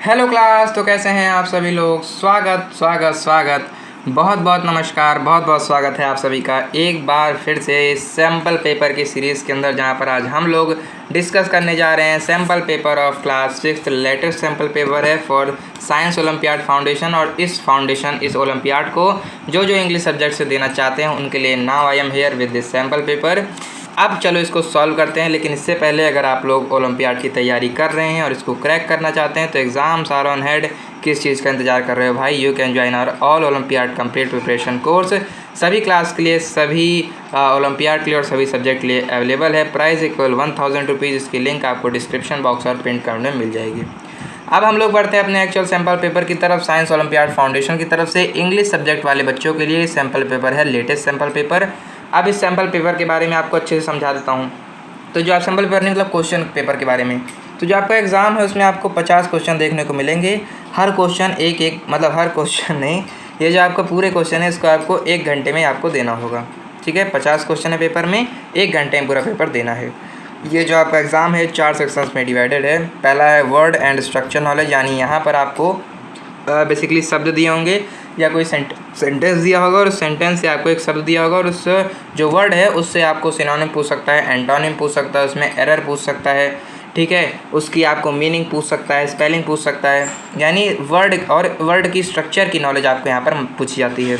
Hello class. तो कैसे हैं आप सभी लोग। स्वागत स्वागत स्वागत, बहुत बहुत नमस्कार, बहुत बहुत स्वागत है आप सभी का एक बार फिर से सैम्पल पेपर की सीरीज़ के अंदर, जहां पर आज हम लोग डिस्कस करने जा रहे हैं sample paper of class 6। Latest sample paper है फॉर साइंस ओलंपियाड फाउंडेशन। और इस ओलंपियाड को जो इंग्लिश सब्जेक्ट से देना चाहते हैं उनके लिए now I am here with this sample paper. अब चलो इसको सॉल्व करते हैं, लेकिन इससे पहले अगर आप लोग ओलंपियाड की तैयारी कर रहे हैं और इसको क्रैक करना चाहते हैं तो एग्ज़ाम्स आर ऑन हेड। किस चीज़ का इंतजार कर रहे हो भाई। You can join our all olympiad complete preparation course. सभी क्लास के लिए, सभी ओलंपियाड के लिए और सभी सब्जेक्ट के लिए अवेलेबल है। Price equal 1000 rupees. इसकी लिंक आपको डिस्क्रिप्शन बॉक्स और पिन कमेंट में मिल जाएगी। अब हम लोग बढ़ते हैं अपने एक्चुअल सैम्पल पेपर की तरफ। साइंस ओलंपियाड फाउंडेशन की तरफ से इंग्लिश सब्जेक्ट वाले बच्चों के लिए सैम्पल पेपर है, लेटेस्ट सैम्पल पेपर। अब इस सैम्पल पेपर के बारे में आपको अच्छे से समझा देता हूँ। तो जो आप सैम्पल पेपर नहीं, मतलब क्वेश्चन पेपर के बारे में, तो जो आपका एग्ज़ाम है उसमें आपको 50 क्वेश्चन देखने को मिलेंगे। हर क्वेश्चन एक मतलब हर क्वेश्चन नहीं, ये जो आपका पूरे क्वेश्चन है इसको आपको 1 घंटे में आपको देना होगा। ठीक है, 50 क्वेश्चन है पेपर में, 1 घंटे में पूरा पेपर देना है। ये जो आपका एग्ज़ाम है 4 सेक्शंस में डिवाइडेड है। पहला है वर्ड एंड स्ट्रक्चर नॉलेज, यानी यहाँ पर आपको बेसिकली शब्द दिए होंगे या कोई सेंटेंस दिया होगा और उस सेंटेंस से आपको एक शब्द दिया होगा और उस जो वर्ड है उससे आपको सिनोनिम पूछ सकता है, एंटोनिम पूछ सकता है, उसमें एरर पूछ सकता है। ठीक है, उसकी आपको मीनिंग पूछ सकता है, स्पेलिंग पूछ सकता है, यानी वर्ड की स्ट्रक्चर की नॉलेज आपको यहाँ पर पूछी जाती है।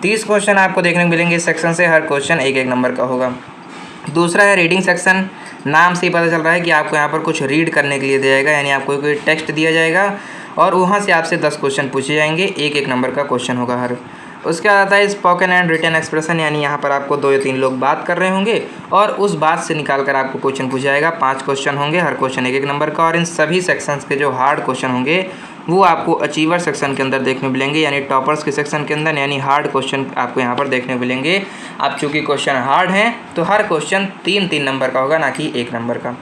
30 क्वेश्चन आपको देखने को मिलेंगे इस सेक्शन से। हर क्वेश्चन 1-1 नंबर का होगा। दूसरा है रीडिंग सेक्शन। नाम से ही पता चल रहा है कि आपको यहाँ पर कुछ रीड करने के लिए दिया जाएगा, यानी आपको कोई टेक्स्ट दिया जाएगा और वहाँ से आपसे 10 क्वेश्चन पूछे जाएंगे। 1-1 नंबर का क्वेश्चन होगा हर। उसके बाद आता है स्पोकन एंड रिटन एक्सप्रेशन, यानी यहाँ पर आपको 2 या 3 लोग बात कर रहे होंगे और उस बात से निकाल कर आपको क्वेश्चन पूछा जाएगा। 5 क्वेश्चन होंगे, हर क्वेश्चन 1-1 नंबर का। और इन सभी सेक्शंस के जो हार्ड क्वेश्चन होंगे वो आपको अचीवर सेक्शन के अंदर देखने को मिलेंगे, यानी टॉपर्स के सेक्शन के अंदर, यानी हार्ड क्वेश्चन आपको यहाँ पर देखने को मिलेंगे। अब चूँकि क्वेश्चन हार्ड हैं तो हर क्वेश्चन 3-3 नंबर का होगा, ना कि 1 नंबर का।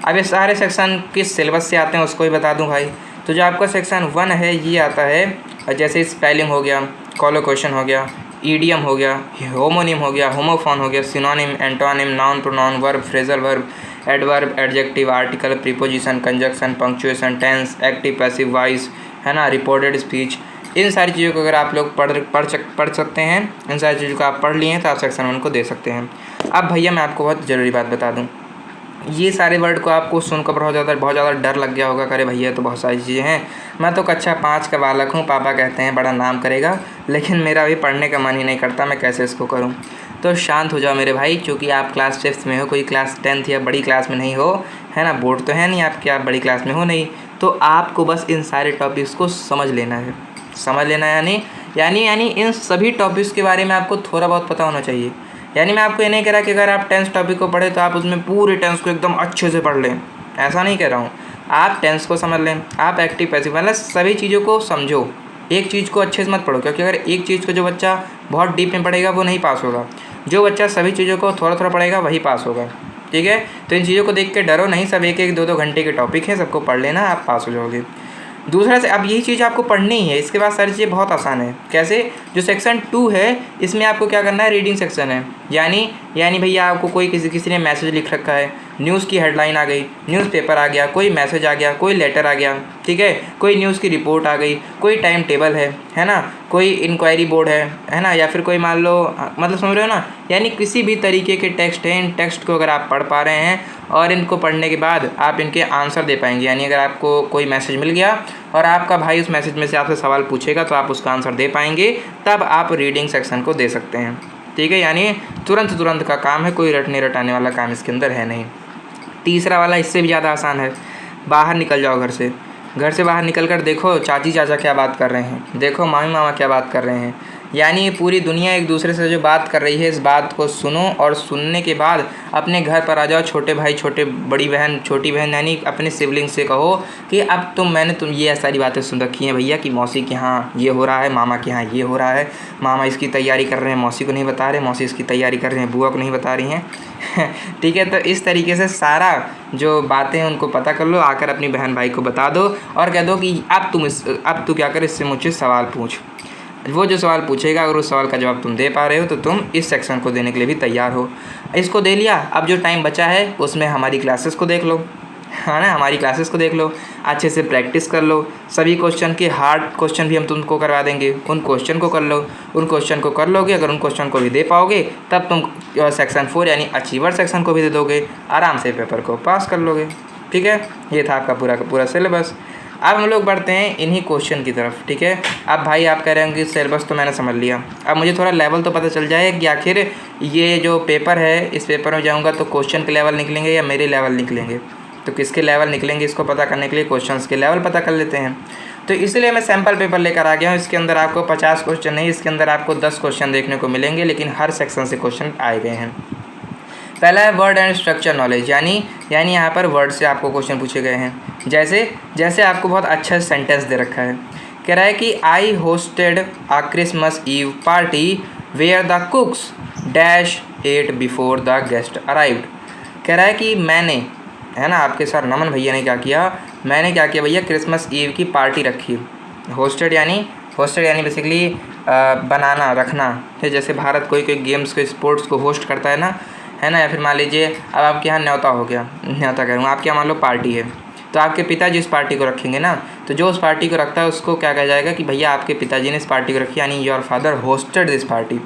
अब ये सारे सेक्शन किस सिलेबस से आते हैं उसको ही बता दूँ भाई। तो जो आपका सेक्शन 1 है ये आता है जैसे स्पेलिंग हो गया, कॉलोकेशन हो गया, ईडियम हो गया, होमोनिम हो गया, होमोफोन हो गया, synonym, antonym, noun, pronoun, verb, phrasal verb, adverb, adjective, article, preposition, conjunction, punctuation, tense, active, passive voice, है ना, रिपोर्टेड स्पीच। इन सारी चीज़ों को अगर आप लोग पढ़ सकते हैं, इन सारी चीज़ों को आप पढ़ लिए हैं तो आप सेक्शन 1 को दे सकते हैं। अब भैया मैं आपको बहुत ज़रूरी बात बता दूँ, ये सारे वर्ड को आपको सुनकर बहुत ज़्यादा डर लग गया होगा। करे भैया तो बहुत सारी चीज़ें हैं, मैं तो कक्षा 5 का बालक हूँ, पापा कहते हैं बड़ा नाम करेगा, लेकिन मेरा भी पढ़ने का मन ही नहीं करता, मैं कैसे इसको करूँ। तो शांत हो जाओ मेरे भाई, क्योंकि आप क्लास 6 में हो, कोई क्लास 10th या बड़ी क्लास में नहीं हो, है ना। बोर्ड तो है नहीं आपके, आप बड़ी क्लास में हो नहीं, तो आपको बस इन सारे टॉपिक्स को समझ लेना है। समझ लेना यानी इन सभी टॉपिक्स के बारे में आपको थोड़ा बहुत पता होना चाहिए। यानी मैं आपको ये नहीं कह रहा कि अगर आप टेंस टॉपिक को पढ़े तो आप उसमें पूरे टेंस को एकदम अच्छे से पढ़ लें, ऐसा नहीं कह रहा हूँ। आप टेंस को समझ लें, आप एक्टिव पैसिव मतलब सभी चीज़ों को समझो। एक चीज़ को अच्छे से मत पढ़ो, क्योंकि अगर एक चीज़ को जो बच्चा बहुत डीप में पढ़ेगा वो नहीं पास होगा। जो बच्चा सभी चीज़ों को थोड़ा थोड़ा पढ़ेगा वही पास होगा। ठीक है, तो इन चीज़ों को देख के डरो नहीं, सब 1-1, 2-2 घंटे के टॉपिक हैं, सबको पढ़ लेना, आप पास हो जाओगे। दूसरा से अब यही चीज़ आपको पढ़नी ही है, इसके बाद सारी चीज़ें बहुत आसान है। कैसे, जो सेक्शन 2 है इसमें आपको क्या करना है, रीडिंग सेक्शन है। यानी भैया आपको कोई किसी ने मैसेज लिख रखा है, न्यूज़ की हेडलाइन आ गई, न्यूज़पेपर आ गया, कोई मैसेज आ गया, कोई लेटर आ गया, ठीक है, कोई न्यूज़ की रिपोर्ट आ गई, कोई टाइम टेबल है ना, कोई इंक्वायरी बोर्ड है ना, या फिर कोई मान लो, मतलब समझ रहे हो ना, यानी किसी भी तरीके के टेक्स्ट हैं, इन टेक्स्ट को अगर आप पढ़ पा रहे हैं और इनको पढ़ने के बाद आप इनके आंसर दे पाएंगे। यानी अगर आपको कोई मैसेज मिल गया और आपका भाई उस मैसेज में से आपसे सवाल पूछेगा तो आप उसका आंसर दे पाएंगे, तब आप रीडिंग सेक्शन को दे सकते हैं। ठीक है, यानी तुरंत का काम है, कोई रटने रटाने वाला काम इसके अंदर है नहीं। तीसरा वाला इससे भी ज़्यादा आसान है। बाहर निकल जाओ घर से बाहर निकल कर देखो चाची चाचा क्या बात कर रहे हैं, देखो मामी मामा क्या बात कर रहे हैं। यानी पूरी दुनिया एक दूसरे से जो बात कर रही है, इस बात को सुनो और सुनने के बाद अपने घर पर आ जाओ। छोटे भाई, बड़ी बहन, छोटी बहन, यानी अपने सिबलिंग से कहो कि अब मैंने ये सारी बातें सुन रखी हैं भैया कि मौसी के यहाँ ये हो रहा है, मामा के यहाँ ये हो रहा है, मामा इसकी तैयारी कर रहे हैं, मौसी को नहीं बता रहे, मौसी इसकी तैयारी कर रहे हैं, बुआ को नहीं बता रही हैं। ठीक है, तो इस तरीके से सारा जो बातें हैं उनको पता कर लो, आकर अपनी बहन भाई को बता दो और कह दो कि अब तू क्या कर, इससे मुझसे सवाल पूछ। वो जो सवाल पूछेगा अगर उस सवाल का जवाब तुम दे पा रहे हो तो तुम इस सेक्शन को देने के लिए भी तैयार हो। इसको दे लिया, अब जो टाइम बचा है उसमें हमारी क्लासेस को देख लो, है ना, हमारी क्लासेस को देख लो, अच्छे से प्रैक्टिस कर लो, सभी क्वेश्चन के हार्ड क्वेश्चन भी हम तुमको करवा देंगे, उन क्वेश्चन को कर लो, उन क्वेश्चन को कर लोगे, अगर उन क्वेश्चन को भी दे पाओगे तब तुम सेक्शन 4 यानी अचीवर सेक्शन को भी दे दोगे, आराम से पेपर को पास कर लोगे। ठीक है, ये था आपका पूरा का पूरा सिलेबस। अब हम लोग बढ़ते हैं इन्हीं क्वेश्चन की तरफ। ठीक है, अब भाई आप कह रहे हैं कि सिलेबस तो मैंने समझ लिया, अब मुझे थोड़ा लेवल तो पता चल जाए कि आखिर ये जो पेपर है, इस पेपर में जाऊंगा तो क्वेश्चन के लेवल निकलेंगे या मेरे लेवल निकलेंगे, तो किसके लेवल निकलेंगे इसको पता करने के लिए क्वेश्चंस के लेवल पता कर लेते हैं। तो इसलिए मैं सैम्पल पेपर लेकर आ गया हूँ। इसके अंदर आपको 50 क्वेश्चन नहीं, इसके अंदर आपको 10 क्वेश्चन देखने को मिलेंगे, लेकिन हर सेक्शन से क्वेश्चन आए गए हैं। पहला है वर्ड एंड स्ट्रक्चर नॉलेज, यानी यहाँ पर वर्ड से आपको क्वेश्चन पूछे गए हैं। जैसे आपको बहुत अच्छा सेंटेंस दे रखा है, कह रहा है कि I hosted a Christmas eve party where the cooks dash ate before the guest arrived. कह रहा है कि मैंने, है ना, आपके सर नमन भैया ने क्या किया, मैंने क्या किया भैया, क्रिसमस ईव की पार्टी रखी। होस्टेड यानी बेसिकली बनाना, रखना है। जैसे भारत कोई गेम्स को, स्पोर्ट्स को होस्ट करता है ना, है ना, या फिर मान लीजिए अब आपके यहाँ न्योता हो गया, न्योता करूँगा, आपके यहाँ मान लो पार्टी है, तो आपके पिताजी इस पार्टी को रखेंगे ना, तो जो उस पार्टी को रखता है उसको क्या कहा जाएगा कि भैया आपके पिताजी ने इस पार्टी को रखी, यानी your father hosted this party.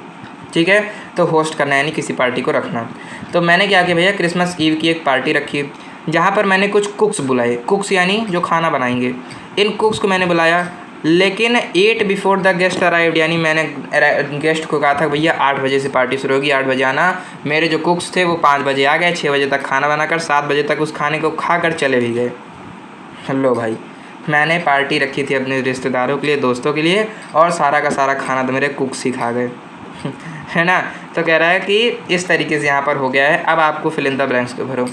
ठीक है, तो होस्ट करना यानी किसी पार्टी को रखना। तो मैंने क्या किया भैया, क्रिसमस ईव की एक पार्टी रखी, जहाँ पर मैंने कुछ कुक्स बुलाए, कुक्स यानी जो खाना बनाएंगे, इन कुक्स को मैंने बुलाया, लेकिन 8 बिफोर द गेस्ट अराइव्ड, यानी मैंने गेस्ट को कहा था भैया 8 बजे से पार्टी शुरू होगी, 8 बजे आना। मेरे जो कुक्स थे वो 5 बजे आ गए, 6 बजे तक खाना बनाकर 7 बजे तक उस खाने को खाकर चले भी गए। हेलो भाई, मैंने पार्टी रखी थी अपने रिश्तेदारों के लिए, दोस्तों के लिए, और सारा का सारा खाना तो मेरे कुक्स ही खा गए। है ना, तो कह रहा है कि इस तरीके से यहाँ पर हो गया है। अब आपको फिल इन द ब्लैंक्स को भरो।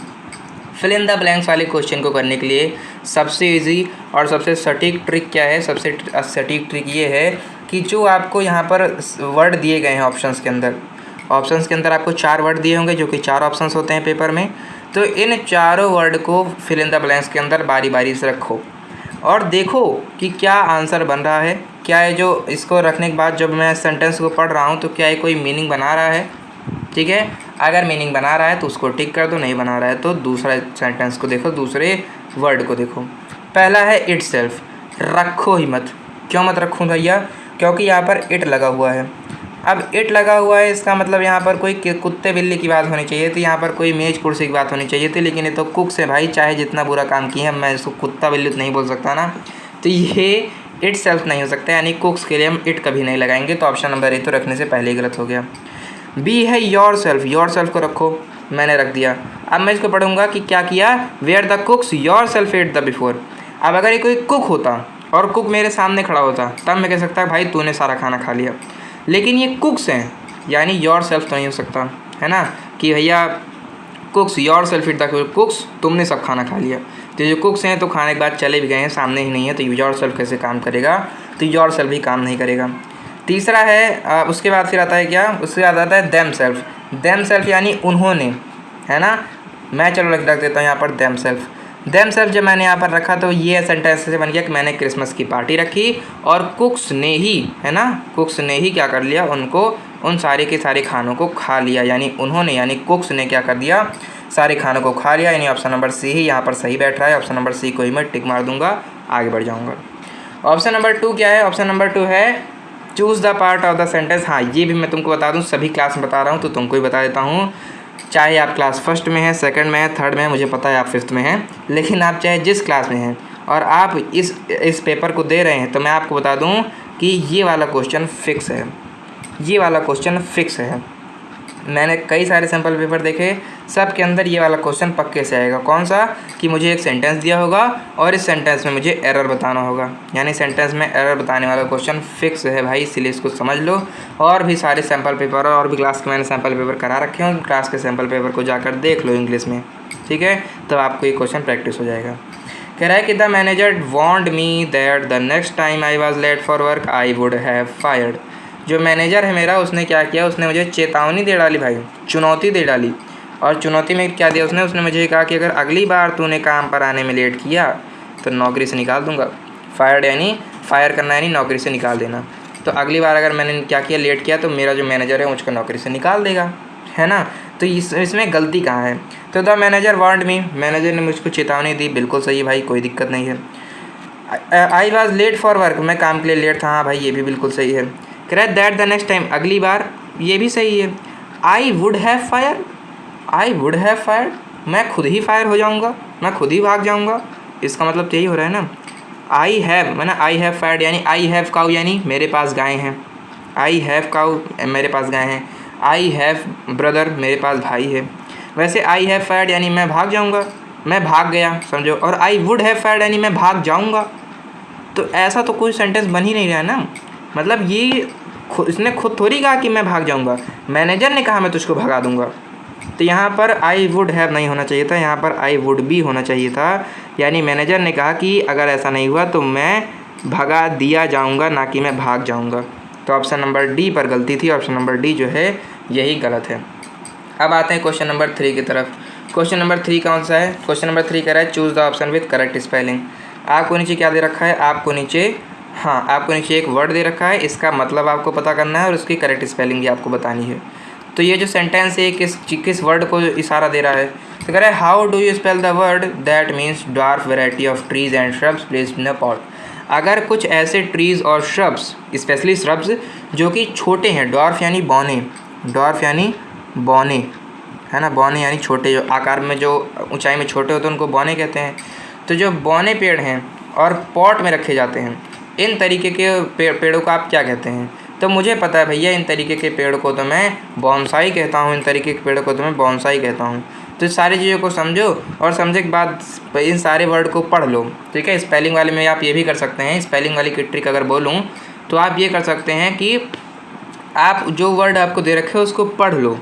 फिल इन द ब्लैंक्स वाले क्वेश्चन को करने के लिए सबसे इजी और सबसे सटीक ट्रिक क्या है, सबसे सटीक ट्रिक ये है कि जो आपको यहाँ पर वर्ड दिए गए हैं ऑप्शंस के अंदर आपको 4 वर्ड दिए होंगे, जो कि 4 ऑप्शंस होते हैं पेपर में। तो इन चारों वर्ड को फिल इन द ब्लैंक्स के अंदर बारी बारी से रखो और देखो कि क्या आंसर बन रहा है। क्या है जो इसको रखने के बाद जब मैं सेंटेंस को पढ़ रहा हूँ तो क्या ये कोई मीनिंग बना रहा है। ठीक है, अगर मीनिंग बना रहा है तो उसको टिक कर दो, नहीं बना रहा है तो दूसरा सेंटेंस को देखो, दूसरे वर्ड को देखो। पहला है इट सेल्फ, रखो ही मत। क्यों मत रखूँ भैया, क्योंकि यहाँ पर इट लगा हुआ है। अब इट लगा हुआ है, इसका मतलब यहाँ पर कोई कुत्ते बिल्ली की बात होनी चाहिए थी, यहाँ पर कोई मेज कुर्सी की बात होनी चाहिए थी, लेकिन ये तो कुक्स है भाई, चाहे जितना बुरा काम किए हैं, मैं इसको कुत्ता बिल्ली तो नहीं बोल सकता ना, तो ये इट सेल्फ नहीं हो सकता, यानी कुक्स के लिए हम इट कभी नहीं लगाएंगे। तो ऑप्शन नंबर ए तो रखने से पहले ही गलत हो गया। बी है योर सेल्फ को रखो, मैंने रख दिया। अब मैं इसको पढ़ूंगा कि क्या किया, where the cooks yourself at the before. अब अगर ये कोई कुक होता और कुक मेरे सामने खड़ा होता तब मैं कह सकता भाई तूने सारा खाना खा लिया, लेकिन ये कुक्स हैं, यानी योर सेल्फ तो नहीं हो सकता, है ना, कि भैया कुक्स योर सेल्फ एट द कुक्स, तुमने सब खाना खा लिया। तो जो कुक्स हैं तो खाने के बाद चले भी गए हैं, सामने ही नहीं है, तो योर सेल्फ कैसे काम करेगा, तो योर सेल्फ भी काम नहीं करेगा। तीसरा है उसके बाद फिर आता है क्या, उसके बाद आता है देम सेल्फ यानी उन्होंने, है ना, मैं चलो रख देता हूँ यहाँ पर देम सेल्फ जब मैंने यहाँ पर रखा तो ये सेंटेंस से बन गया कि मैंने क्रिसमस की पार्टी रखी और कुक्स ने ही, है ना, कुक्स ने ही क्या कर लिया, उनको उन सारे के सारे खानों को खा लिया, यानी उन्होंने, यानी कुक्स ने क्या कर दिया, सारे खानों को खा लिया, यानी ऑप्शन नंबर सी ही यहाँ पर सही बैठ रहा है। ऑप्शन नंबर सी को ही मैं टिक मार दूंगा, आगे बढ़ जाऊँगा। ऑप्शन नंबर 2 क्या है, ऑप्शन नंबर 2 है choose the part of the sentence. हाँ, ये भी मैं तुमको बता दूँ, सभी क्लास में बता रहा हूँ तो तुमको ही बता देता हूँ, चाहे आप क्लास फर्स्ट में हैं, सेकंड में हैं, थर्ड में हैं, मुझे पता है आप फिफ्थ में हैं, लेकिन आप चाहे जिस क्लास में हैं और आप इस पेपर को दे रहे हैं, तो मैं आपको बता दूं कि ये वाला क्वेश्चन फिक्स है, ये वाला क्वेश्चन फिक्स है। मैंने कई सारे सैम्पल पेपर देखे, सब के अंदर ये वाला क्वेश्चन पक्के से आएगा। कौन सा, कि मुझे एक सेंटेंस दिया होगा और इस सेंटेंस में मुझे एरर बताना होगा, यानी सेंटेंस में एरर बताने वाला क्वेश्चन फिक्स है भाई, इसलिए इसको समझ लो। और भी सारे सैम्पल पेपर और भी क्लास के मैंने सैम्पल पेपर करा रखे हैं, क्लास के सैम्पल पेपर को जाकर देख लो इंग्लिश में, ठीक है, तब आपको ये क्वेश्चन प्रैक्टिस हो जाएगा। कह रहा है कि the manager warned me that the next time I was late for work I would have fired. जो मैनेजर है मेरा, उसने क्या किया, उसने मुझे चेतावनी दे डाली भाई, चुनौती दे डाली। और चुनौती में क्या दिया उसने मुझे कहा कि अगर अगली बार तूने काम पर आने में लेट किया तो नौकरी से निकाल दूंगा। फायर्ड यानी फायर करना, यानी नौकरी से निकाल देना। तो अगली बार अगर मैंने क्या किया, लेट किया, तो मेरा जो मैनेजर है मुझको नौकरी से निकाल देगा, है ना। तो इसमें गलती कहाँ है? तो the manager warned me, manager ने मुझको चेतावनी दी, बिल्कुल सही है भाई, कोई दिक्कत नहीं है। I was late for work, मैं काम के लिए लेट था, हाँ भाई ये भी बिल्कुल सही है। कह रहा है दैट द नेक्स्ट टाइम, अगली बार, ये भी सही है। आई would have fire, I would have fire, मैं खुद ही फायर हो जाऊँगा, मैं खुद ही भाग जाऊँगा, इसका मतलब तो यही हो रहा है ना। आई हैव मैंने आई हैव फायर्ड यानी आई हैव काउ यानी मेरे पास गाय हैं, आई हैव काउ मेरे पास गाय हैं। आई हैव ब्रदर, मेरे पास भाई है। वैसे आई हैव फायर्ड यानी मैं भाग जाऊँगा, मैं भाग गया समझो, और आई वुड हैव फायर्ड यानी मैं भाग जाऊँगा। तो ऐसा तो कोई सेंटेंस बन ही नहीं रहा है ना, मतलब ये इसने खुद थोड़ी कहा कि मैं भाग जाऊँगा, मैनेजर ने कहा मैं तुझको भगा दूँगा। तो यहाँ पर आई वुड हैव नहीं होना चाहिए था, यहाँ पर आई वुड बी होना चाहिए था, यानी मैनेजर ने कहा कि अगर ऐसा नहीं हुआ तो मैं भगा दिया जाऊँगा, ना कि मैं भाग जाऊँगा। तो ऑप्शन नंबर डी पर गलती थी, ऑप्शन नंबर डी जो है यही गलत है। अब आते हैं क्वेश्चन नंबर 3 की तरफ। क्वेश्चन नंबर 3 कौन सा है? क्वेश्चन नंबर 3 कह रहा है choose the option with correct spelling. आपको नीचे क्या दे रखा है? आपको नीचे एक वर्ड दे रखा है, इसका मतलब आपको पता करना है और उसकी करेक्ट स्पेलिंग भी आपको बतानी है। तो ये जो सेंटेंस है किस वर्ड को इशारा दे रहा है? तो कह रहा है how do you spell the word that means dwarf variety of trees and shrubs placed in a pot. अगर कुछ ऐसे ट्रीज़ और श्रब्स, स्पेशली श्रब्स जो कि छोटे हैं, ड्वार्फ यानी बौने, ड्वार्फ यानी बौने, है ना, बौने यानी छोटे, जो आकार में जो ऊंचाई में छोटे होते हैं उनको बौने कहते हैं। तो जो बौने पेड़ हैं और पॉट में रखे जाते हैं, इन तरीके के पेड़ों को आप क्या कहते हैं? तो मुझे पता है भैया, इन तरीके के पेड़ को तो मैं बॉन्साई कहता हूँ, इन तरीके के पेड़ को तो मैं बॉन्साई कहता हूँ। तो सारी चीज़ों को समझो और समझने के बाद इन सारे वर्ड को पढ़ लो, ठीक है। स्पेलिंग वाले में आप ये भी कर सकते हैं, स्पेलिंग वाली की ट्रिक अगर बोलूँ तो आप ये कर सकते हैं कि आप जो वर्ड आपको दे रखे हो उसको पढ़ लो।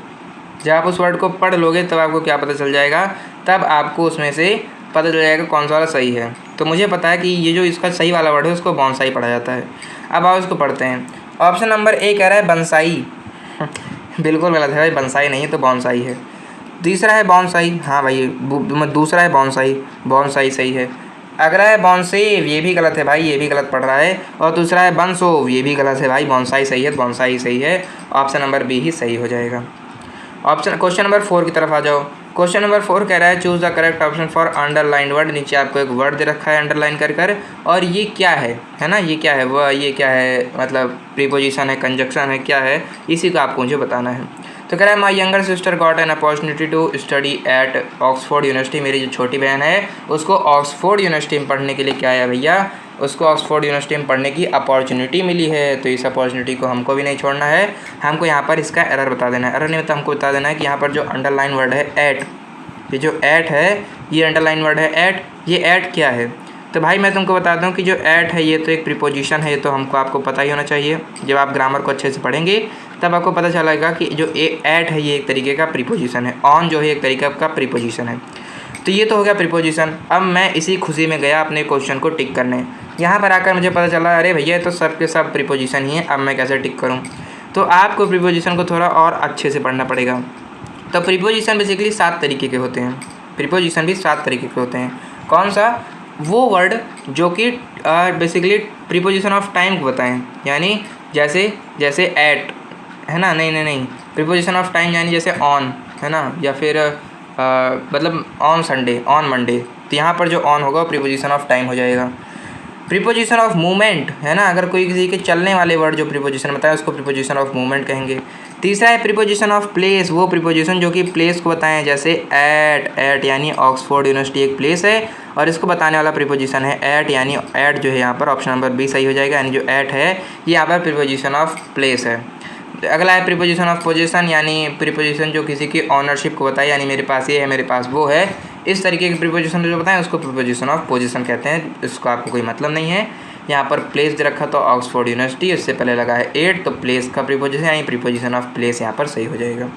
जब आप उस वर्ड को पढ़ लोगे तब आपको क्या पता चल जाएगा, तब आपको उसमें से पता चल जाएगा कौन सा वाला सही है। तो मुझे पता है कि ये जो इसका सही वाला वर्ड है उसको बॉन्साई पढ़ा जाता है। अब आप इसको पढ़ते हैं। ऑप्शन नंबर ए कह रहा है बंसाई, बिल्कुल गलत है भाई, बंसाई नहीं है तो बॉन्साई है। तीसरा है बॉन्साई, हाँ भाई दूसरा है बॉन्साई, बॉन्साई सही है। अगला है बॉन्सेव, ये भी गलत है भाई, ये भी गलत पढ़ रहा है। और दूसरा है बंसोव, ये भी गलत है भाई, बॉन्साई सही है, बॉन्साई सही है। ऑप्शन नंबर बी ही सही हो जाएगा। क्वेश्चन नंबर 4 की तरफ आ जाओ। क्वेश्चन नंबर 4 कह रहा है choose the correct option for underline word. नीचे आपको एक वर्ड दे रखा है अंडरलाइन कर और ये क्या है ना, ये क्या है, वह ये क्या है, मतलब प्रीपोजिशन है, कंजक्शन है, क्या है, इसी को आपको मुझे बताना है। तो कह रहा है my younger sister got an opportunity to study at Oxford University. मेरी जो छोटी बहन है उसको ऑक्सफोर्ड यूनिवर्सिटी में पढ़ने के लिए क्या है भैया, उसको ऑक्सफोर्ड यूनिवर्सिटी में पढ़ने की अपॉर्चुनिटी मिली है। तो इस अपॉर्चुनिटी को हमको भी नहीं छोड़ना है, हमको यहाँ पर इसका एरर बता देना है। एरर नहीं, तो हमको बता देना है कि यहाँ पर जो अंडरलाइन वर्ड है एट, ये जो एट है, ये अंडरलाइन वर्ड है एट, ये एट क्या है? तो भाई मैं तुमको बता दूं कि जो एट है ये तो एक प्रीपोजिशन है, ये तो आपको पता ही होना चाहिए। जब आप ग्रामर को अच्छे से पढ़ेंगे तब आपको पता चलेगा कि जो एट है ये एक तरीके का प्रीपोजिशन है, ऑन जो है एक तरीके का प्रीपोजिशन है। तो ये तो हो गया प्रीपोजिशन। अब मैं इसी खुशी में गया अपने क्वेश्चन को टिक करने, यहाँ पर आकर मुझे पता चला अरे भैया तो सब के सब प्रीपोजिशन ही है, अब मैं कैसे टिक करूँ? तो आपको प्रीपोजिशन को थोड़ा और अच्छे से पढ़ना पड़ेगा। तो प्रीपोजिशन बेसिकली 7 तरीके के होते हैं, प्रीपोजिशन भी 7 तरीके के होते हैं। कौन सा? वो वर्ड जो कि बेसिकली प्रीपोजिशन ऑफ टाइम को बताएं, यानी जैसे एट है ना, नहीं प्रीपोजिशन ऑफ टाइम यानी जैसे ऑन है ना, या फिर मतलब ऑन संडे, ऑन मंडे, तो यहाँ पर जो ऑन होगा प्रीपोजिशन ऑफ टाइम हो जाएगा। प्रीपोजिशन ऑफ मूवमेंट है ना, अगर कोई किसी के चलने वाले वर्ड जो प्रीपोजिशन बताए उसको प्रीपोजिशन ऑफ मूवमेंट कहेंगे। तीसरा है प्रीपोजिशन ऑफ प्लेस, वो प्रीपोजिशन जो कि प्लेस को बताएं, जैसे एट यानी ऑक्सफोर्ड यूनिवर्सिटी एक प्लेस है और इसको बताने वाला प्रीपोजिशन है एट, यानी एट जो है यहाँ पर ऑप्शन नंबर बी सही हो जाएगा, यानी जो एट है ये यहाँ पर प्रीपोजिशन ऑफ प्लेस है। अगला है प्रीपोजिशन ऑफ पोजीशन, यानी प्रीपोजिशन जो किसी की ऑनरशिप को बताए, यानी मेरे पास ये है, मेरे पास वो है, इस तरीके के प्रीपोजिशन जो बताएं उसको प्रीपोजिशन ऑफ पोजीशन कहते हैं। इसको आपको कोई मतलब नहीं है। यहाँ पर प्लेस दे रखा तो ऑक्सफोर्ड यूनिवर्सिटी, इससे पहले लगा है एट, तो प्लेस का प्रीपोजिशन यानी प्रीपोजिशन ऑफ प्लेस यहाँ पर सही हो जाएगा।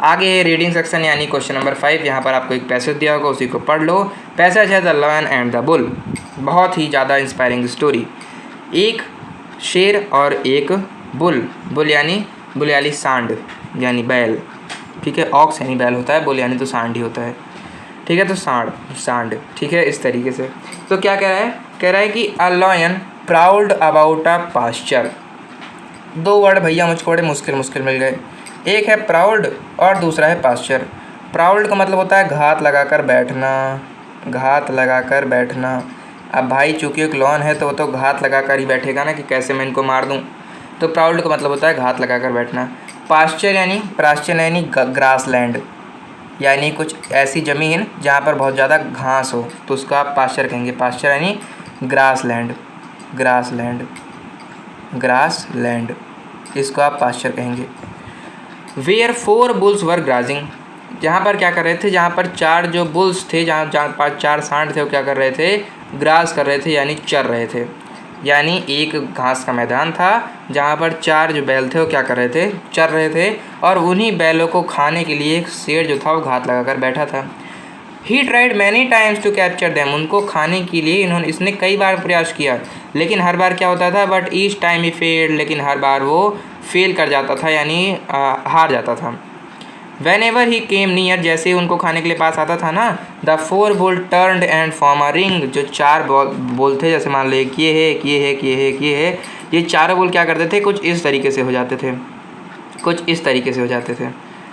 आगे रीडिंग सेक्शन यानी क्वेश्चन नंबर 5, यहाँ पर आपको एक पैसेज दिया होगा, उसी को पढ़ लो। पैसेज है the lion and the bull, बहुत ही ज़्यादा इंस्पायरिंग स्टोरी। एक शेर और एक बुल यानी सांड यानी बैल, ठीक है, ऑक्स यानी बैल होता है, बुल यानी तो सांड ही होता है, ठीक है, तो सांड, ठीक है, इस तरीके से। तो क्या कह रहा है कि a lion prowled about a pasture. 2 word भैया मुझको बड़े मुश्किल मिल गए। एक है प्राउड और दूसरा है पास्चर। प्राउड का मतलब होता है घात लगाकर बैठना, घात लगाकर बैठना। अब भाई चूँकि एक लॉन है तो वो तो घात लगाकर ही बैठेगा ना कि कैसे मैं इनको मार दूँ। तो प्राउड का मतलब होता है घात लगाकर बैठना। पास्चर यानी ग्रास लैंड, यानी कुछ ऐसी ज़मीन जहाँ पर बहुत ज़्यादा घास हो तो उसको आप पास्चर कहेंगे। पास्चर यानी grass land, grass land, grass land, इसको आप पास्चर कहेंगे। वेयर 4 बुल्स वर ग्राजिंग, जहाँ पर क्या कर रहे थे, जहाँ पर 4 जो बुल्स थे, जहाँ 4 सांड थे, वो क्या कर रहे थे, ग्रास कर रहे थे यानी चर रहे थे। यानी एक घास का मैदान था जहाँ पर 4 जो बैल थे वो क्या कर रहे थे, चर रहे थे, और उन्हीं बैलों को खाने के लिए एक शेर जो था वो घात लगाकर बैठा था। He tried many times to capture them, उनको खाने के लिए इसने कई बार प्रयास किया, लेकिन हर बार क्या होता था, but each time he failed, लेकिन हर बार वो फेल कर जाता था यानी हार जाता था। When ever he came near, जैसे ही उनको खाने के लिए पास आता था ना, the 4 bull turned and form a ring, जो 4 बुल थे, जैसे मान लो एक ये है, एक ये है, एक ये है, एक ये है, ये चारों बुल क्या करते थे, कुछ इस तरीके से हो जाते थे, कुछ इस तरीके से हो जाते थे,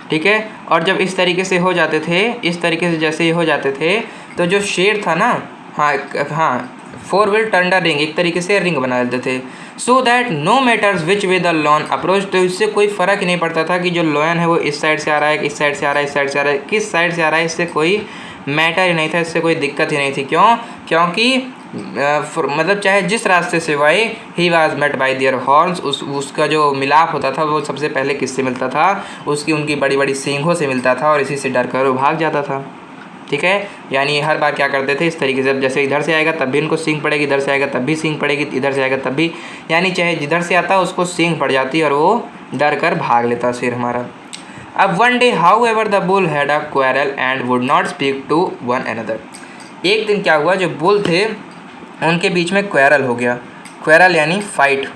ठीक है। और जब इस तरीके से हो जाते थे, इस तरीके से जैसे ही हो जाते थे, तो जो शेर था ना, हाँ 4 विल टर्न द रिंग, एक तरीके से रिंग बना देते थे। So that no matters which way the lion approach, तो इससे कोई फ़र्क ही नहीं पड़ता था कि जो लॉन है वो इस साइड से आ रहा है, इस साइड से आ रहा है, इस साइड से आ रहा है, किस साइड से आ रहा है, इससे कोई मैटर ही नहीं था, इससे कोई दिक्कत ही नहीं थी। क्यों? क्योंकि मतलब चाहे जिस रास्ते से वाए, he was met by their horns, उसका जो मिलाप होता था वो सबसे पहले किससे मिलता था, उनकी बड़ी बड़ी सींगों से मिलता था, और इसी से डर कर वो भाग जाता था, ठीक है। यानी हर बार क्या करते थे, इस तरीके से, जैसे इधर से आएगा तब भी इनको सींग पड़ेगी, इधर से आएगा तब भी सींग पड़ेगी, इधर से आएगा तब भी, यानी चाहे जिधर से आता उसको सींग पड़ जाती और वो डर कर भाग लेता शेर हमारा। अब one day however the bull had a quarrel and would not speak to one another, एक दिन क्या हुआ, जो बुल थे उनके बीच में क्वेरल हो गया। क्वेरल यानी फाइट,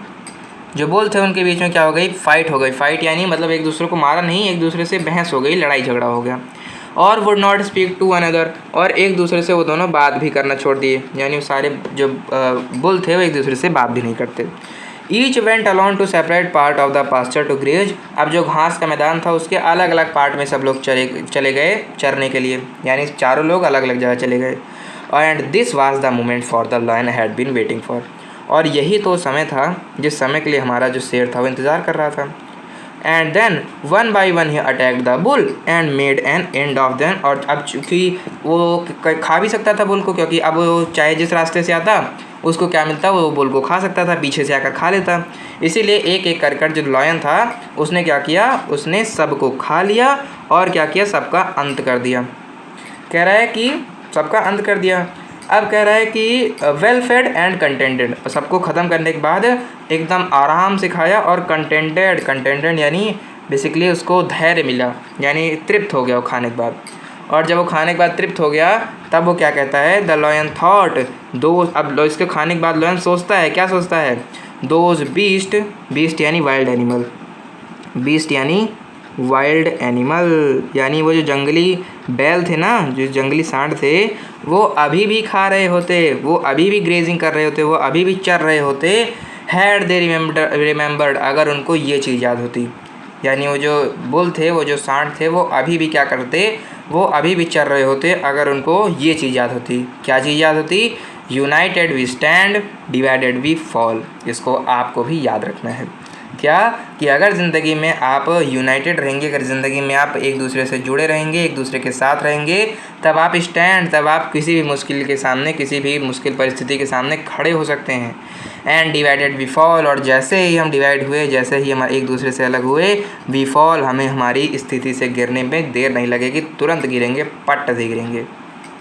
जो बुल थे उनके बीच में क्या हो गई, फाइट हो गई। फाइट यानी मतलब एक दूसरे को मारा नहीं, एक दूसरे से बहस हो गई, लड़ाई झगड़ा हो गया। और would not speak to one other, और एक दूसरे से वो दोनों बात भी करना छोड़ दिए, यानी वो सारे जो बुल थे वो एक दूसरे से बात भी नहीं करते। Each went alone to separate part of the pasture to graze, अब जो घास का मैदान था उसके अलग अलग पार्ट में सब लोग चले गए चरने के लिए, यानी चारों लोग अलग अलग जगह चले गए। And this was the moment for the lion had been waiting for, और यही तो समय था जिस समय के लिए हमारा जो शेर था वो इंतज़ार कर रहा था। And then one by one he attacked the bull and made an end of then, और अब चूँकि वो खा भी सकता था बुल को, क्योंकि अब वो चाहे जिस रास्ते से आता उसको क्या मिलता, वो बुल को खा सकता था, पीछे से आकर खा लेता। इसीलिए एक एक कर जो लॉयन था उसने क्या किया, उसने सबको खा लिया और क्या किया, सबका अंत कर दिया। कह रहा है कि सबका अंत कर दिया। अब कह रहा है कि वेल फेड एंड कंटेंटेड, सबको ख़त्म करने के बाद एकदम आराम से खाया, और कंटेंटेड यानी बेसिकली उसको धैर्य मिला, यानी तृप्त हो गया वो खाने के बाद। और जब वो खाने के बाद तृप्त हो गया तब वो क्या कहता है, द लॉयन थॉट दो, अब इसके खाने के बाद लॉयन सोचता है, क्या सोचता है, दोज बीस्ट यानी वाइल्ड एनिमल, बीस्ट यानी वाइल्ड एनिमल, यानी वो जो जंगली बैल थे ना, जो जंगली सांड थे, वो अभी भी खा रहे होते, वो अभी भी ग्रेजिंग कर रहे होते, वो अभी भी चर रहे होते। हैड दे रिमेंबर्ड, अगर उनको ये चीज़ याद होती, यानी वो जो बुल थे, वो जो सांड थे, वो अभी भी क्या करते, वो अभी भी चर रहे होते अगर उनको ये चीज़ याद होती। क्या चीज़ याद होती, united we stand, divided we fall. इसको आपको भी याद रखना है, क्या कि अगर ज़िंदगी में आप यूनाइटेड रहेंगे, अगर ज़िंदगी में आप एक दूसरे से जुड़े रहेंगे, एक दूसरे के साथ रहेंगे, तब आप तब आप किसी भी मुश्किल के सामने, किसी भी मुश्किल परिस्थिति के सामने खड़े हो सकते हैं। एंड डिवाइडेड वी फॉल, और जैसे ही हम डिवाइड हुए, जैसे ही हम एक दूसरे से अलग हुए, वी फॉल, हमें हमारी स्थिति से गिरने में देर नहीं लगेगी, तुरंत गिरेंगे, पट से गिरेंगे।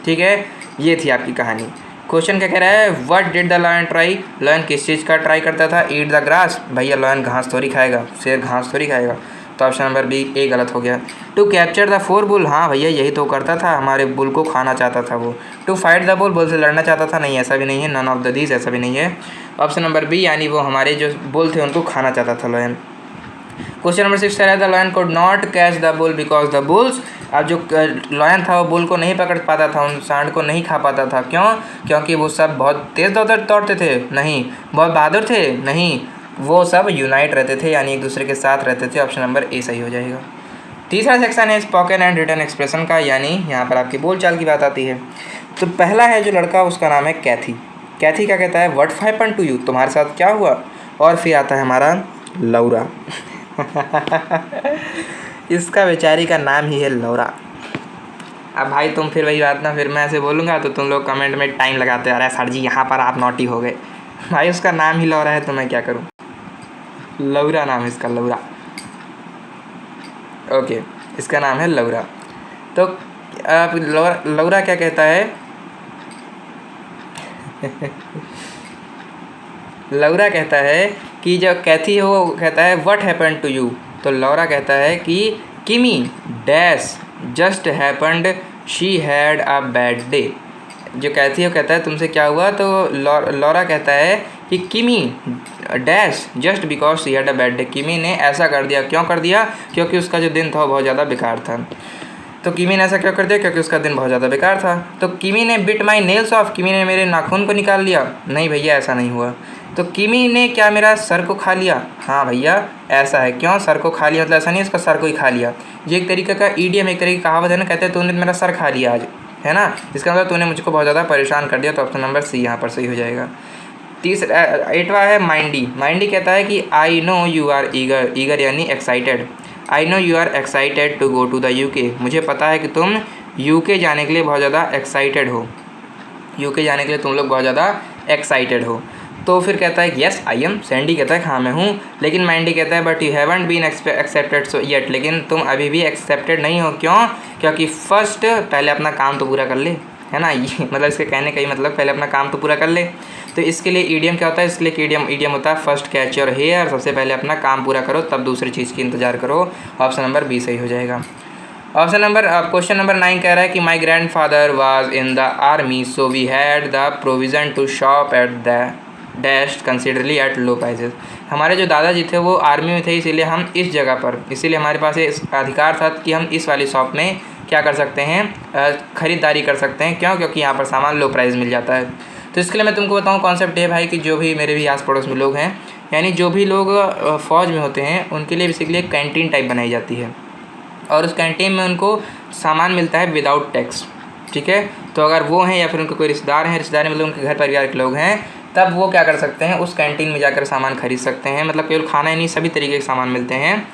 ठीक है, ये थी आपकी कहानी। क्वेश्चन क्या कह रहा है, what did the lion try, lion किस चीज़ का ट्राई करता था, ईट द ग्रास, भैया लॉयन घास थोड़ी खाएगा, शेर घास थोड़ी खाएगा, तो ऑप्शन नंबर बी ए गलत हो गया। टू कैप्चर द 4 बुल, हाँ भैया यही तो करता था, हमारे बुल को खाना चाहता था वो। To fight the bull, bull से लड़ना चाहता था, नहीं ऐसा भी नहीं है, नन ऑफ द दीज, ऐसा भी नहीं है। ऑप्शन नंबर बी यानी वो हमारे जो बुल थे उनको खाना चाहता था लॉयन। क्वेश्चन नंबर 6 है, the lion could not catch the bull because the bulls, अब जो लॉयन था वो बुल को नहीं पकड़ पाता था, उन सांड को नहीं खा पाता था। क्यों? क्योंकि वो सब बहुत तेज़ दौड़ते थे, नहीं, बहुत बहादुर थे, नहीं, वो सब यूनाइट रहते थे, यानी एक दूसरे के साथ रहते थे। ऑप्शन नंबर ए सही हो जाएगा। तीसरा सेक्शन है स्पोकन एंड रिटन एक्सप्रेशन का, यानी यहाँ पर आपकी बोलचाल की बात आती है। तो पहला है जो लड़का, उसका नाम है कैथी। कैथी क्या कहता है, व्हाट हैपेंड टू यू, तुम्हारे साथ क्या हुआ। और फिर आता है हमारा लौरा। इसका बेचारी का नाम ही है लौरा। अब भाई तुम फिर वही बात ना, फिर मैं ऐसे बोलूँगा तो तुम लोग कमेंट में टाइम लगाते, अरे सर जी यहाँ पर आप नॉटी हो गए। भाई उसका नाम ही लौरा है तो मैं क्या करूँ, लौरा नाम है इसका, लौरा। ओके, इसका नाम है लौरा। तो आप लौरा क्या कहता है, लौरा कहता है कि जो कैथी है वो कहता है व्हाट हैपेंड टू यू, तो लौरा कहता है कि किमी dash just happened she had a bad day. जो कैथी है वो कहता है तुमसे क्या हुआ, तो लौरा कहता है कि किमी dash just because she had a bad day, किमी ने ऐसा कर दिया, क्यों कर दिया, क्योंकि उसका जो दिन था वो बहुत ज़्यादा बेकार था। तो किमी ने ऐसा क्यों कर दिया, क्योंकि उसका दिन बहुत ज़्यादा बेकार था। तो किमी ने बिट माई नेल्स ऑफ, किमी ने मेरे नाखून को निकाल लिया। नहीं भैया ऐसा नहीं हुआ। तो किमी ने क्या मेरा सर को खा लिया, हाँ भैया ऐसा है। क्यों सर को खा लिया, मतलब ऐसा नहीं उसका सर को ही खा लिया। ये एक तरीके का ईडियम, एक तरीके की कहावत है ना, कहते हैं तूने मेरा सर खा लिया आज, है ना, इसका मतलब तूने मुझको बहुत ज़्यादा परेशान कर दिया। तो ऑप्शन नंबर सी यहाँ पर सही हो जाएगा। तीसरा 8वां है माइंडी। माइंडी कहता है कि I know you are eager, eager यानी excited. I know you are excited to go to the UK, मुझे पता है कि तुम यूके जाने के लिए बहुत ज़्यादा एक्साइटेड हो, यूके जाने के लिए तुम लोग बहुत ज़्यादा एक्साइटेड हो। तो फिर कहता है येस आई एम, सैंडी कहता है हाँ मैं हूँ। लेकिन माइंडी कहता है but you haven't been accepted so yet, लेकिन तुम अभी भी एक्सेप्टेड नहीं हो। क्यों, क्योंकि फर्स्ट पहले अपना काम तो पूरा कर ले, है ना, ये मतलब इसके कहने का ही मतलब पहले अपना काम तो पूरा कर ले। तो इसके लिए ईडियम क्या होता है, इसके लिए ईडियम होता है फर्स्ट कैच योर हेयर, सबसे पहले अपना काम पूरा करो तब दूसरी चीज़ की इंतजार करो। ऑप्शन नंबर बी सही हो जाएगा। क्वेश्चन नंबर 9 कह रहा है कि my grandfather was in the army so we had the provision to shop at the dash considerably at low prices. हमारे जो दादाजी थे वो आर्मी में थे, इसीलिए हम इस जगह पर, इसीलिए हमारे पास ये अधिकार था कि हम इस वाली शॉप में क्या कर सकते हैं, ख़रीदारी कर सकते हैं। क्यों, क्योंकि यहाँ पर सामान लो प्राइस मिल जाता है। तो इसके लिए मैं तुमको बताऊँ कॉन्सेप्ट ये भाई कि जो भी मेरे भी आस पड़ोस में लोग हैं, यानी जो भी लोग फ़ौज में होते हैं, उनके लिए बेसिकली एक कैंटीन टाइप बनाई जाती है और उस कैंटीन में उनको सामान मिलता है विदाउट टैक्स। ठीक है, तो अगर वो हैं या फिर उनके कोई रिश्तेदार हैं, रिश्तेदार मतलब उनके घर परिवार के लोग हैं, तब वो क्या कर सकते हैं, उस कैंटीन में जाकर सामान खरीद सकते हैं। मतलब केवल खाना ही नहीं, सभी तरीके के सामान मिलते हैं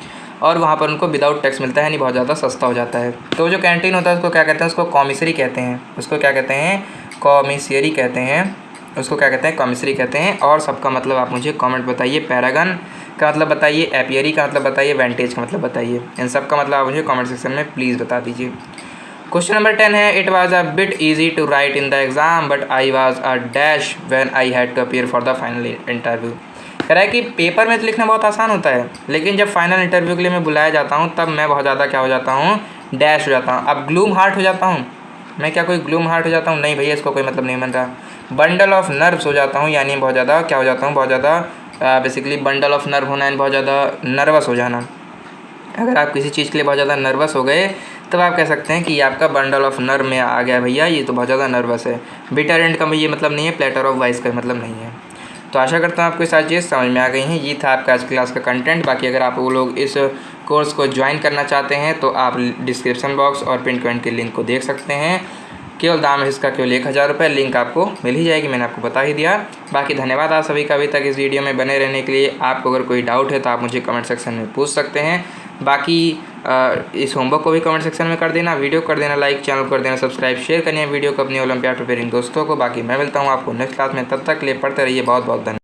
और वहाँ पर उनको विदाउट टैक्स मिलता है, यानी बहुत ज़्यादा सस्ता हो जाता है। तो जो कैंटीन होता है उसको क्या कहते हैं, उसको कॉमिसरी कहते हैं। उसको क्या कहते हैं, कॉमिसरी कहते हैं। उसको क्या कहते हैं, कॉमिसरी कहते हैं। और सबका मतलब आप मुझे कमेंट बताइए। पैरागन का मतलब बताइए, एपियरी का मतलब बताइए, वेंटेज का मतलब बताइए। इन सब का मतलब आप मुझे कमेंट सेक्शन में प्लीज़ बता दीजिए। क्वेश्चन नंबर 10 है it was a bit easy to write in the exam but I was a dash when I had to appear for the final interview. कह रहा है कि पेपर में तो लिखना बहुत आसान होता है, लेकिन जब फाइनल इंटरव्यू के लिए मैं बुलाया जाता हूँ तब मैं बहुत ज़्यादा क्या हो जाता हूँ, डैश हो जाता हूँ। अब ग्लूम हार्ट हो जाता हूँ मैं, क्या कोई ग्लूम हार्ट हो जाता हूँ, नहीं भैया इसको कोई मतलब नहीं बन रहा। बंडल ऑफ नर्व्स हो जाता हूँ, यानी बहुत ज़्यादा क्या हो जाता हूँ, बहुत ज़्यादा बेसिकली बंडल ऑफ नर्व होना यानी बहुत ज़्यादा नर्वस हो जाना। अगर आप किसी चीज़ के लिए बहुत ज़्यादा नर्वस हो गए तब आप कह सकते हैं कि आपका बंडल ऑफ नर्व में आ गया भैया, ये तो बहुत ज़्यादा नर्वस है। बिटर एंड का ये मतलब नहीं है, प्लेटर ऑफ वाइस का मतलब नहीं है। तो आशा करता हूँ आपको ये सारी चीज़ समझ में आ गई हैं। ये था आपका आज क्लास का कंटेंट। बाकी अगर आप वो लोग इस कोर्स को ज्वाइन करना चाहते हैं तो आप डिस्क्रिप्शन बॉक्स और पिन कमेंट के लिंक को देख सकते हैं। केवल दाम है इसका केवल 1000 रुपये। लिंक आपको मिल ही जाएगी, मैंने आपको बता ही दिया। बाकी धन्यवाद आप सभी का अभी तक इस वीडियो में बने रहने के लिए। आपको अगर कोई डाउट है तो आप मुझे कमेंट सेक्शन में पूछ सकते हैं। बाकी इस होमवर्क को भी कमेंट सेक्शन में कर देना, वीडियो कर देना लाइक, चैनल कर देना सब्सक्राइब, शेयर करनी है वीडियो को अपनी ओलंपियाड प्रिपेयरिंग दोस्तों को। बाकी मैं मिलता हूँ आपको नेक्स्ट क्लास में, तब तक के लिए पढ़ते रहिए। बहुत बहुत धन्यवाद।